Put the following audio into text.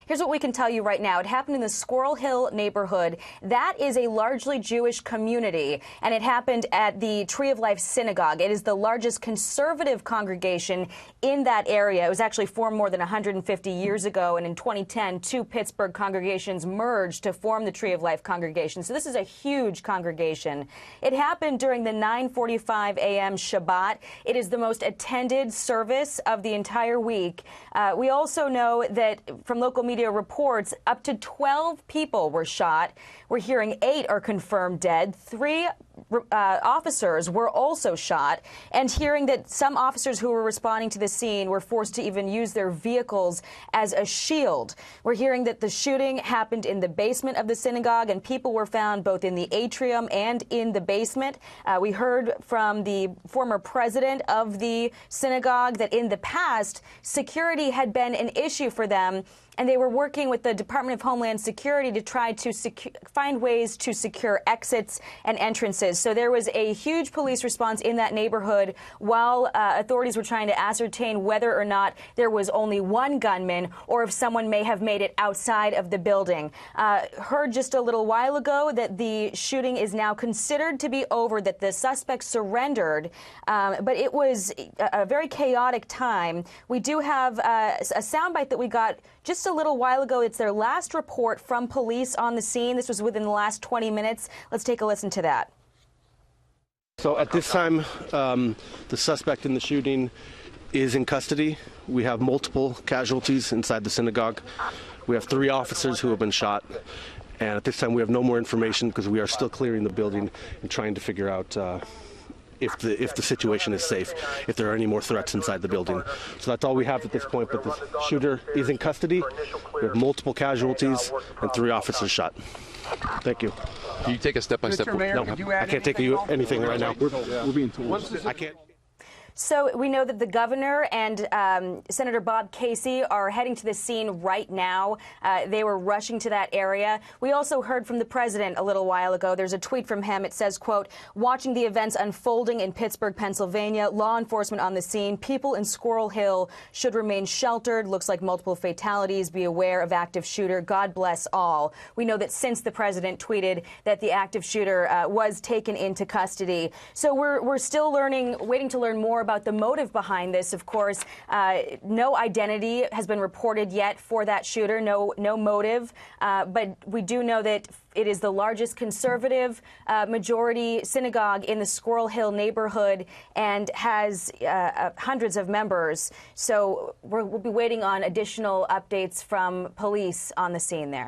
Here's what we can tell you right now. It happened in the Squirrel Hill neighborhood. That is a largely Jewish community, and it happened at the Tree of Life Synagogue. It is the largest conservative congregation in that area. It was actually formed more than 150 years ago, and in 2010, two Pittsburgh congregations merged to form the Tree of Life congregation. So this is a huge congregation. It happened during the 9:45 a.m. Shabbat. It is the most attended service of the entire week. We also know that from local media reports, up to 12 people were shot. We're hearing 8 are confirmed dead. 3 officers were also shot, and hearing that some officers who were responding to the scene were forced to even use their vehicles as a shield. We're hearing that the shooting happened in the basement of the synagogue, and people were found both in the atrium and in the basement. We heard from the former president of the synagogue that in the past, security had been an issue for them, and they were working with the Department of Homeland Security to try to find ways to secure exits and entrances. So there was a huge police response in that neighborhood while authorities were trying to ascertain whether or not there was only one gunman or if someone may have made it outside of the building. Heard just a little while ago that the shooting is now considered to be over, that the suspect surrendered, but it was a very chaotic time. We do have a soundbite that we got just a little while ago. It's their last report from police on the scene. This was within the last 20 minutes. Let's take a listen to that. So at this time, the suspect in the shooting is in custody. We have multiple casualties inside the synagogue. We have 3 officers who have been shot. And at this time, we have no more information because we are still clearing the building and trying to figure out if the situation is safe, if there are any more threats inside the building. So that's all we have at this point, but the shooter is in custody. We have multiple casualties and 3 officers shot. Thank you. Can you take a step-by-step? No, I can't take you anything right now. We're being told. I can't. So we know that the governor and Senator Bob Casey are heading to the scene right now. They were rushing to that area. We also heard from the president a little while ago. There's a tweet from him. It says, quote, "Watching the events unfolding in Pittsburgh, Pennsylvania, law enforcement on the scene. People in Squirrel Hill should remain sheltered. Looks like multiple fatalities. Be aware of active shooter. God bless all." We know that since the president tweeted that the active shooter was taken into custody. So we're still waiting to learn more about the motive behind this. Of course, no identity has been reported yet for that shooter, no motive, but we do know that it is the largest conservative majority synagogue in the Squirrel Hill neighborhood and has hundreds of members. So we'll be waiting on additional updates from police on the scene there.